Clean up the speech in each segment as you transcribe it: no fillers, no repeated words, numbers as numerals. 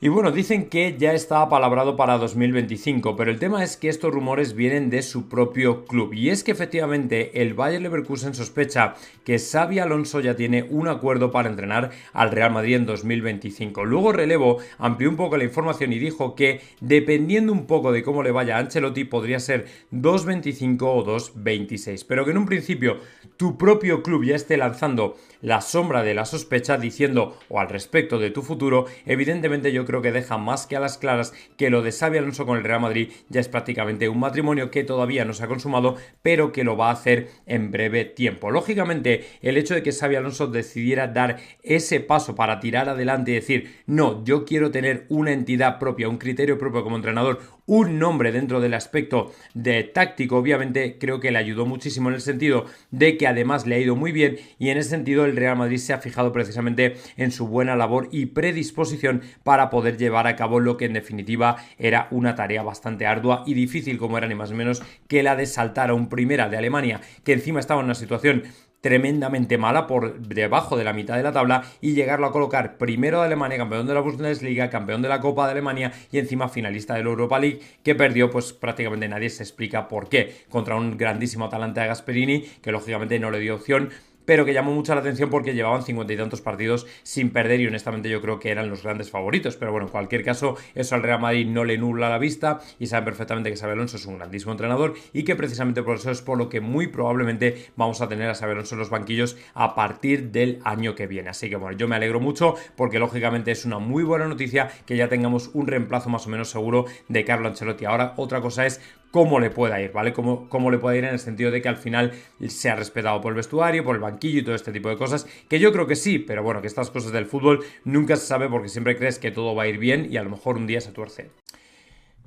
Y bueno, dicen que ya está apalabrado para 2025, pero el tema es que estos rumores vienen de su propio club. Y es que efectivamente el Bayer Leverkusen sospecha que Xabi Alonso ya tiene un acuerdo para entrenar al Real Madrid en 2025. Luego Relevo amplió un poco la información y dijo que dependiendo un poco de cómo le vaya a Ancelotti podría ser 2.25 o 2.26. Pero que en un principio tu propio club ya esté lanzando la sombra de la sospecha diciendo o al respecto de tu futuro, evidentemente yo creo que deja más que a las claras que lo de Xabi Alonso con el Real Madrid ya es prácticamente un matrimonio que todavía no se ha consumado, pero que lo va a hacer en breve tiempo. Lógicamente, el hecho de que Xabi Alonso decidiera dar ese paso para tirar adelante y decir, no, yo quiero tener una entidad propia, un criterio propio como entrenador, un nombre dentro del aspecto de táctico, obviamente creo que le ayudó muchísimo en el sentido de que además le ha ido muy bien y en ese sentido el Real Madrid se ha fijado precisamente en su buena labor y predisposición para poder llevar a cabo lo que en definitiva era una tarea bastante ardua y difícil, como era ni más ni menos que la de saltar a un primera de Alemania, que encima estaba en una situación tremendamente mala por debajo de la mitad de la tabla y llegarlo a colocar primero de Alemania, campeón de la Bundesliga, campeón de la Copa de Alemania y encima finalista de la Europa League, que perdió, pues prácticamente nadie se explica por qué, contra un grandísimo Atalanta de Gasperini que lógicamente no le dio opción, pero que llamó mucho la atención porque llevaban 50 y tantos partidos sin perder y honestamente yo creo que eran los grandes favoritos. Pero bueno, en cualquier caso, eso al Real Madrid no le nubla la vista y saben perfectamente que Xabi Alonso es un grandísimo entrenador y que precisamente por eso es por lo que muy probablemente vamos a tener a Xabi Alonso en los banquillos a partir del año que viene. Así que bueno, yo me alegro mucho porque lógicamente es una muy buena noticia que ya tengamos un reemplazo más o menos seguro de Carlo Ancelotti. Ahora otra cosa es cómo le pueda ir, ¿vale? Cómo le pueda ir en el sentido de que al final sea respetado por el vestuario, por el banquillo y todo este tipo de cosas, que yo creo que sí, pero bueno, que estas cosas del fútbol nunca se sabe porque siempre crees que todo va a ir bien y a lo mejor un día se tuerce.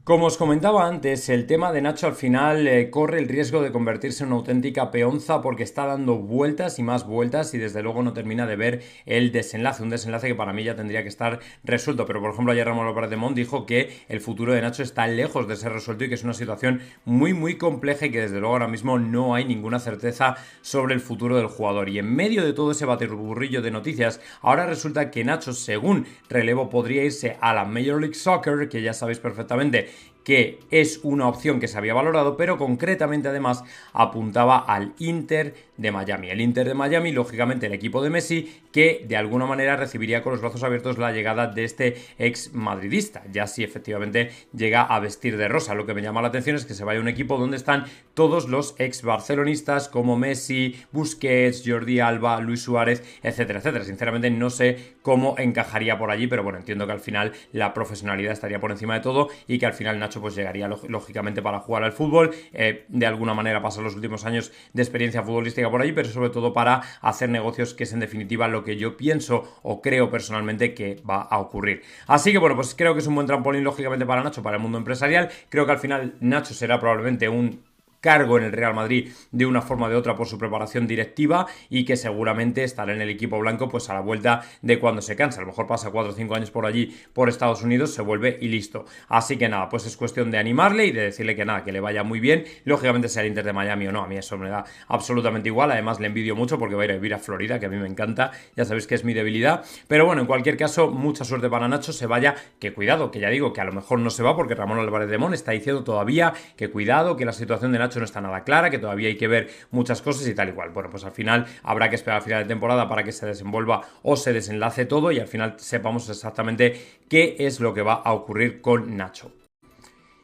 Como os comentaba antes, el tema de Nacho al final corre el riesgo de convertirse en una auténtica peonza porque está dando vueltas y más vueltas y desde luego no termina de ver el desenlace, un desenlace que para mí ya tendría que estar resuelto, pero por ejemplo ayer Ramón López de Mont dijo que el futuro de Nacho está lejos de ser resuelto y que es una situación muy compleja y que desde luego ahora mismo no hay ninguna certeza sobre el futuro del jugador. Y en medio de todo ese batiburrillo de noticias, ahora resulta que Nacho, según Relevo, podría irse a la Major League Soccer, que ya sabéis perfectamente que es una opción que se había valorado, pero concretamente además apuntaba al Inter de Miami. El Inter de Miami, lógicamente el equipo de Messi, que de alguna manera recibiría con los brazos abiertos la llegada de este ex madridista, ya si efectivamente llega a vestir de rosa. Lo que me llama la atención es que se vaya a un equipo donde están todos los ex barcelonistas como Messi, Busquets, Jordi Alba, Luis Suárez, etcétera, etcétera. Sinceramente no sé cómo encajaría por allí, pero bueno, entiendo que al final la profesionalidad estaría por encima de todo y que al final Nacho pues llegaría lógicamente para jugar al fútbol, de alguna manera pasar los últimos años de experiencia futbolística por allí, pero sobre todo para hacer negocios, que es en definitiva lo que yo pienso o creo personalmente que va a ocurrir. Así que bueno, pues creo que es un buen trampolín lógicamente para Nacho, para el mundo empresarial. Creo que al final Nacho será probablemente un cargo en el Real Madrid de una forma o de otra por su preparación directiva y que seguramente estará en el equipo blanco pues a la vuelta de cuando se cansa. A lo mejor pasa 4 o 5 años por allí por Estados Unidos, se vuelve y listo. Así que nada, pues es cuestión de animarle y de decirle que nada, que le vaya muy bien. Lógicamente sea el Inter de Miami o no, a mí eso me da absolutamente igual. Además le envidio mucho porque va a ir a vivir a Florida, que a mí me encanta, ya sabéis que es mi debilidad. Pero bueno, en cualquier caso, mucha suerte para Nacho, se vaya, que cuidado, que ya digo que a lo mejor no se va porque Ramón Álvarez de Mon está diciendo todavía que cuidado, que la situación de Nacho no está nada clara, que todavía hay que ver muchas cosas y tal igual. Bueno, pues al final habrá que esperar al final de temporada para que se desenvuelva o se desenlace todo y al final sepamos exactamente qué es lo que va a ocurrir con Nacho.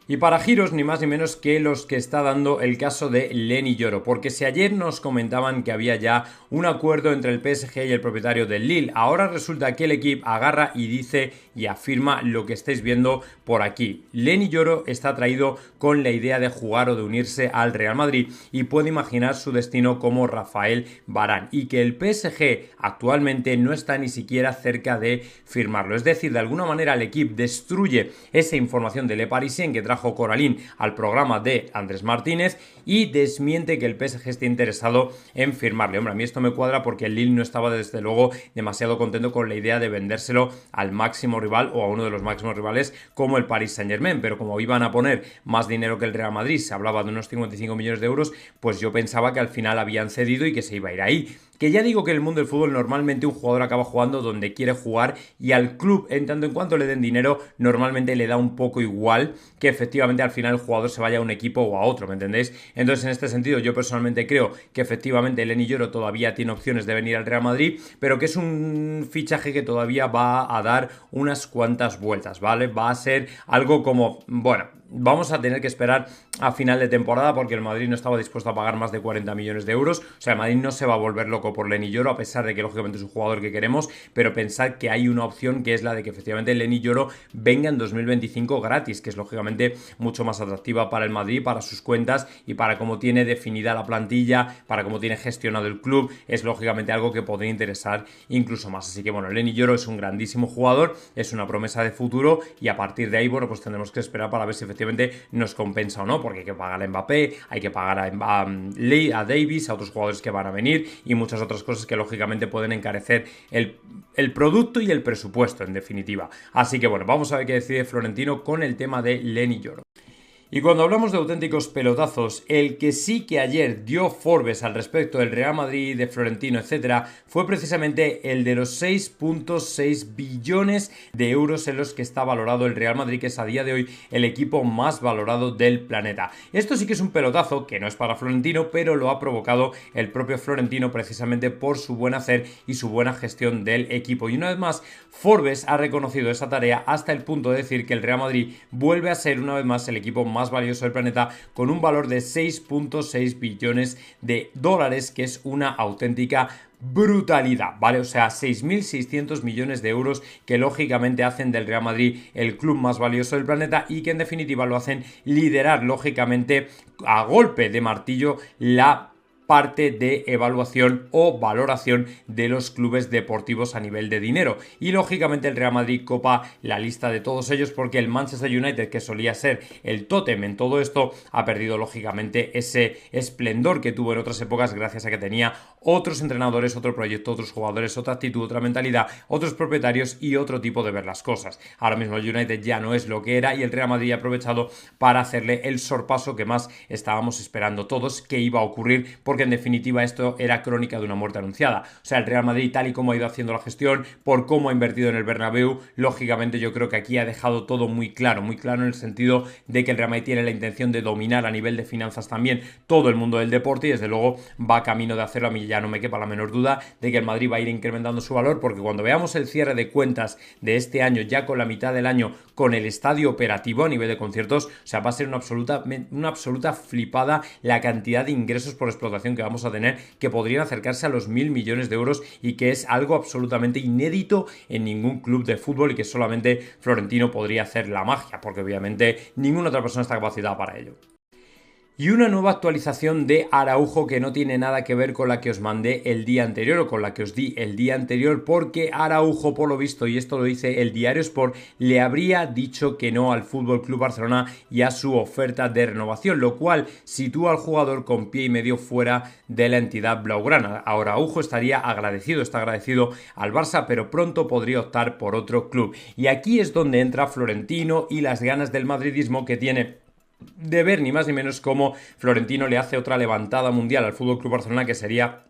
Y para giros ni más ni menos que los que está dando el caso de Leny Yoro, porque si ayer nos comentaban que había ya un acuerdo entre el PSG y el propietario del Lille, ahora resulta que el equipo agarra y dice y afirma lo que estáis viendo por aquí. Leny Yoro está atraído con la idea de jugar o de unirse al Real Madrid y puede imaginar su destino como Rafael Varane y que el PSG actualmente no está ni siquiera cerca de firmarlo. Es decir, de alguna manera el equipo destruye esa información de Le Parisien que trajo Coraline al programa de Andrés Martínez y desmiente que el PSG esté interesado en firmarle. Hombre, a mí esto me cuadra porque el Lille no estaba desde luego demasiado contento con la idea de vendérselo al máximo rival o a uno de los máximos rivales como el Paris Saint-Germain, pero como iban a poner más dinero que el Real Madrid, se hablaba de unos 55 millones de euros, pues yo pensaba que al final habían cedido y que se iba a ir ahí. que ya digo que en el mundo del fútbol normalmente un jugador acaba jugando donde quiere jugar y al club, en tanto en cuanto le den dinero, normalmente le da un poco igual que efectivamente al final el jugador se vaya a un equipo o a otro, ¿me entendéis? Entonces en este sentido yo personalmente creo que efectivamente Leny Yoro todavía tiene opciones de venir al Real Madrid, pero que es un fichaje que todavía va a dar unas cuantas vueltas, ¿vale? Va a ser algo como, bueno, vamos a tener que esperar a final de temporada porque el Madrid no estaba dispuesto a pagar más de 40 millones de euros. O sea, el Madrid no se va a volver loco por Leny Yoro, a pesar de que lógicamente es un jugador que queremos, pero pensad que hay una opción que es la de que efectivamente Leny Yoro venga en 2025 gratis, que es lógicamente mucho más atractiva para el Madrid, para sus cuentas y para cómo tiene definida la plantilla, para cómo tiene gestionado el club. Es lógicamente algo que podría interesar incluso más. Así que bueno, Leny Yoro es un grandísimo jugador, es una promesa de futuro y a partir de ahí, bueno, pues tendremos que esperar para ver si efectivamente nos compensa o no, porque hay que pagar a Mbappé, hay que pagar a Davis, a otros jugadores que van a venir y muchas otras cosas que lógicamente pueden encarecer el producto y el presupuesto en definitiva. Así que bueno, vamos a ver qué decide Florentino con el tema de Leny Yoro. Y cuando hablamos de auténticos pelotazos, el que sí que ayer dio Forbes al respecto del Real Madrid, de Florentino, etcétera, fue precisamente el de los 6.6 billones de euros en los que está valorado el Real Madrid, que es a día de hoy el equipo más valorado del planeta. Esto sí que es un pelotazo, que no es para Florentino, pero lo ha provocado el propio Florentino precisamente por su buen hacer y su buena gestión del equipo. Y una vez más, Forbes ha reconocido esa tarea hasta el punto de decir que el Real Madrid vuelve a ser una vez más el equipo más valioso del planeta con un valor de 6.6 billones de dólares, que es una auténtica brutalidad, ¿vale? O sea, 6.600 millones de euros que lógicamente hacen del Real Madrid el club más valioso del planeta y que en definitiva lo hacen liderar lógicamente a golpe de martillo la parte de evaluación o valoración de los clubes deportivos a nivel de dinero. Y lógicamente el Real Madrid copa la lista de todos ellos porque el Manchester United, que solía ser el tótem en todo esto, ha perdido lógicamente ese esplendor que tuvo en otras épocas gracias a que tenía otros entrenadores, otro proyecto, otros jugadores, otra actitud, otra mentalidad, otros propietarios y otro tipo de ver las cosas. Ahora mismo el United ya no es lo que era y el Real Madrid ha aprovechado para hacerle el sorpaso que más estábamos esperando todos que iba a ocurrir, porque en definitiva esto era crónica de una muerte anunciada. O sea, el Real Madrid, tal y como ha ido haciendo la gestión, por cómo ha invertido en el Bernabéu, lógicamente yo creo que aquí ha dejado todo muy claro en el sentido de que el Real Madrid tiene la intención de dominar a nivel de finanzas también todo el mundo del deporte y desde luego va camino de hacerlo. A mí ya no me quepa la menor duda de que el Madrid va a ir incrementando su valor, porque cuando veamos el cierre de cuentas de este año, ya con la mitad del año, con el estadio operativo a nivel de conciertos, o sea, va a ser una absoluta flipada la cantidad de ingresos por explotación que vamos a tener, que podrían acercarse a los 1.000 millones de euros y que es algo absolutamente inédito en ningún club de fútbol y que solamente Florentino podría hacer la magia, porque obviamente ninguna otra persona está capacitada para ello. Y una nueva actualización de Araujo que no tiene nada que ver con la que os mandé el día anterior o con la que os di el día anterior, porque Araujo, por lo visto, y esto lo dice el Diario Sport, le habría dicho que no al FC Barcelona y a su oferta de renovación, lo cual sitúa al jugador con pie y medio fuera de la entidad blaugrana. Ahora Araujo está agradecido al Barça, pero pronto podría optar por otro club. Y aquí es donde entra Florentino y las ganas del madridismo que tiene de ver ni más ni menos cómo Florentino le hace otra levantada mundial al FC Barcelona, que sería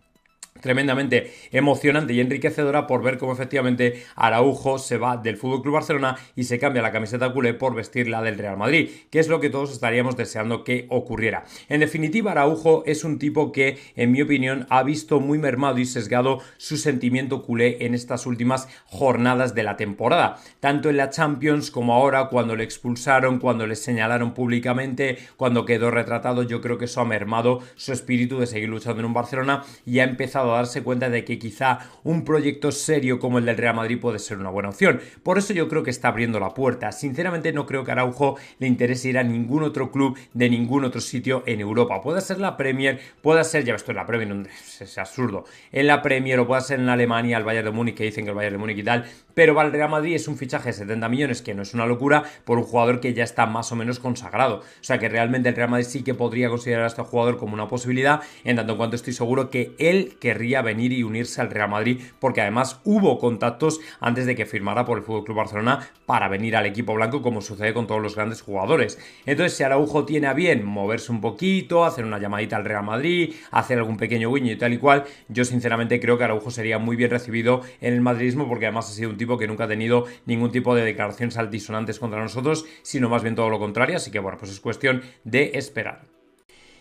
tremendamente emocionante y enriquecedora por ver cómo efectivamente Araujo se va del FC Barcelona y se cambia la camiseta culé por vestir la del Real Madrid, que es lo que todos estaríamos deseando que ocurriera. En definitiva, Araujo es un tipo que, en mi opinión, ha visto muy mermado y sesgado su sentimiento culé en estas últimas jornadas de la temporada, tanto en la Champions como ahora cuando le expulsaron, cuando le señalaron públicamente, cuando quedó retratado. Yo creo que eso ha mermado su espíritu de seguir luchando en un Barcelona y ha empezado a darse cuenta de que quizá un proyecto serio como el del Real Madrid puede ser una buena opción. Por eso yo creo que está abriendo la puerta. Sinceramente no creo que a Araujo le interese ir a ningún otro club de ningún otro sitio en Europa. Puede ser la Premier, puede ser, ya esto en la Premier, es absurdo, en la Premier, o puede ser en Alemania, el Bayern de Múnich, que dicen que el Bayern de Múnich y tal, pero para el Real Madrid es un fichaje de 70 millones, que no es una locura, por un jugador que ya está más o menos consagrado. O sea que realmente el Real Madrid sí que podría considerar a este jugador como una posibilidad, en tanto en cuanto estoy seguro que él querría venir y unirse al Real Madrid, porque además hubo contactos antes de que firmara por el FC Barcelona para venir al equipo blanco, como sucede con todos los grandes jugadores. Entonces, si Araujo tiene a bien moverse un poquito, hacer una llamadita al Real Madrid, hacer algún pequeño guiño y tal y cual, yo sinceramente creo que Araujo sería muy bien recibido en el madridismo, porque además ha sido un tipo que nunca ha tenido ningún tipo de declaraciones altisonantes contra nosotros, sino más bien todo lo contrario, así que bueno, pues es cuestión de esperar.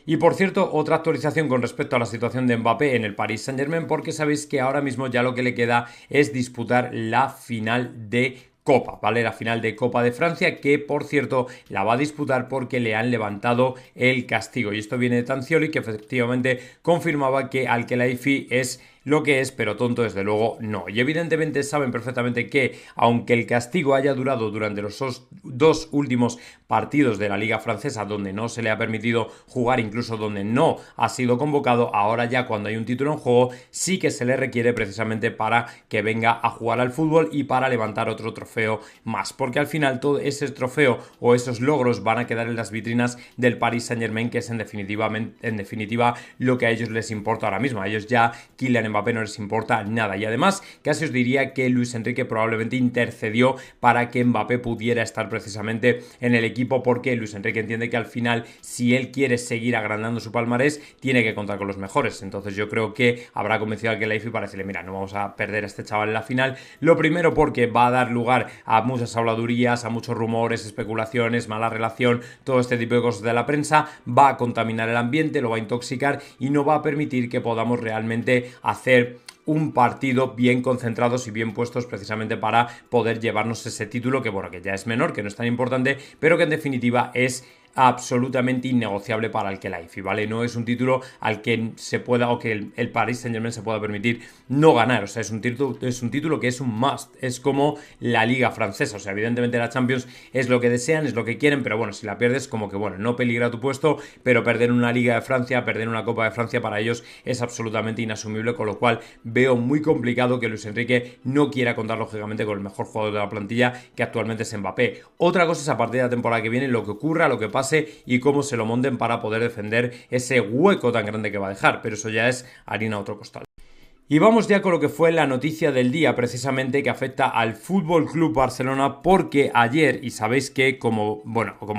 Y por cierto, otra actualización con respecto a la situación de Mbappé en el Paris Saint-Germain, porque sabéis que ahora mismo ya lo que le queda es disputar la final de Copa, ¿vale? La final de Copa de Francia, que por cierto la va a disputar porque le han levantado el castigo. Y esto viene de Tancioli, que efectivamente confirmaba que Al-Khelaifi es lo que es, pero tonto desde luego no. Y evidentemente saben perfectamente que, aunque el castigo haya durado durante los dos últimos partidos de la Liga Francesa, donde no se le ha permitido jugar, incluso donde no ha sido convocado, ahora ya cuando hay un título en juego, sí que se le requiere precisamente para que venga a jugar al fútbol y para levantar otro trofeo más. Porque al final todo ese trofeo o esos logros van a quedar en las vitrinas del Paris Saint-Germain, que es en definitiva lo que a ellos les importa ahora mismo. A ellos ya Kylian Mbappé no les importa nada. Y además, casi os diría que Luis Enrique probablemente intercedió para que Mbappé pudiera estar precisamente en el equipo, porque Luis Enrique entiende que al final, si él quiere seguir agrandando su palmarés, tiene que contar con los mejores. Entonces yo creo que habrá convencido al Khelaifi para decirle, mira, no vamos a perder a este chaval en la final. Lo primero porque va a dar lugar a muchas habladurías, a muchos rumores, especulaciones, mala relación, todo este tipo de cosas de la prensa, va a contaminar el ambiente, lo va a intoxicar y no va a permitir que podamos realmente hacer un partido bien concentrados y bien puestos precisamente para poder llevarnos ese título, que bueno, que ya es menor, que no es tan importante, pero que en definitiva es absolutamente innegociable para el Khelaifi, ¿vale? No es un título al que se pueda, o que el Paris Saint-Germain se pueda permitir no ganar. O sea, es un título que es un must. Es como la Liga Francesa. O sea, evidentemente la Champions es lo que desean, es lo que quieren, pero bueno, si la pierdes, como que bueno, no peligra tu puesto, pero perder una Liga de Francia, perder una Copa de Francia para ellos es absolutamente inasumible, con lo cual veo muy complicado que Luis Enrique no quiera contar lógicamente con el mejor jugador de la plantilla, que actualmente es Mbappé. Otra cosa es a partir de la temporada que viene lo que ocurra, lo que pase y cómo se lo monten para poder defender ese hueco tan grande que va a dejar, pero eso ya es harina a otro costal. Y vamos ya con lo que fue la noticia del día, precisamente que afecta al Fútbol Club Barcelona, porque ayer, y sabéis que como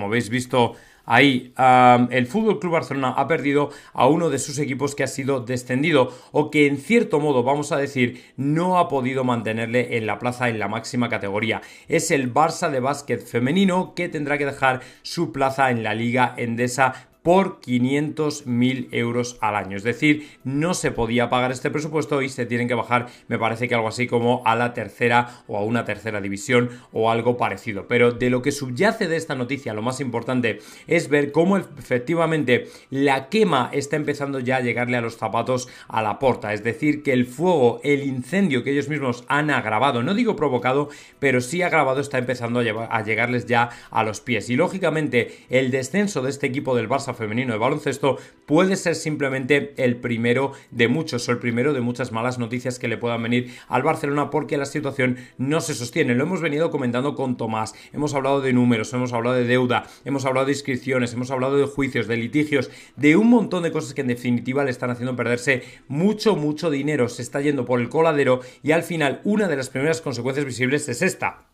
habéis visto ahí, el FC Barcelona ha perdido a uno de sus equipos que ha sido descendido, o que en cierto modo, vamos a decir, no ha podido mantenerle en la plaza en la máxima categoría. Es el Barça de básquet femenino, que tendrá que dejar su plaza en la Liga Endesa por 500.000 euros al año. Es decir, no se podía pagar este presupuesto y se tienen que bajar, me parece que algo así como a la tercera o a una tercera división o algo parecido. Pero de lo que subyace de esta noticia, lo más importante es ver cómo efectivamente la quema está empezando ya a llegarle a los zapatos a la porta. Es decir, que el fuego, el incendio que ellos mismos han agravado, no digo provocado, pero sí agravado, está empezando a llegarles ya a los pies. Y lógicamente el descenso de este equipo del Barça femenino de baloncesto puede ser simplemente el primero de muchos, o el primero de muchas malas noticias que le puedan venir al Barcelona, porque la situación no se sostiene. Lo hemos venido comentando con Tomás, hemos hablado de números, hemos hablado de deuda, hemos hablado de inscripciones, hemos hablado de juicios, de litigios, de un montón de cosas que en definitiva le están haciendo perderse mucho dinero, se está yendo por el coladero, y al final una de las primeras consecuencias visibles es esta.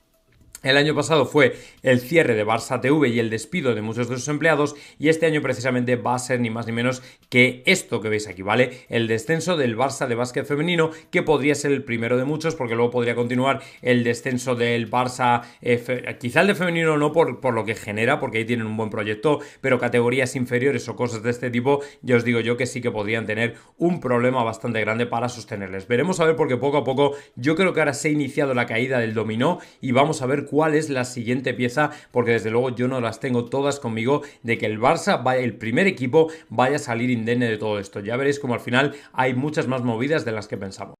El año pasado fue el cierre de Barça TV y el despido de muchos de sus empleados, y este año precisamente va a ser ni más ni menos que esto que veis aquí, ¿vale? El descenso del Barça de básquet femenino, que podría ser el primero de muchos, porque luego podría continuar el descenso del Barça, quizá el de femenino no por lo que genera, porque ahí tienen un buen proyecto, pero categorías inferiores o cosas de este tipo, ya os digo yo que sí que podrían tener un problema bastante grande para sostenerles. Veremos a ver, porque poco a poco yo creo que ahora se ha iniciado la caída del dominó y vamos a ver cuál es la siguiente pieza, porque desde luego yo no las tengo todas conmigo de que el Barça vaya, el primer equipo, vaya a salir indemne de todo esto. Ya veréis como al final hay muchas más movidas de las que pensamos.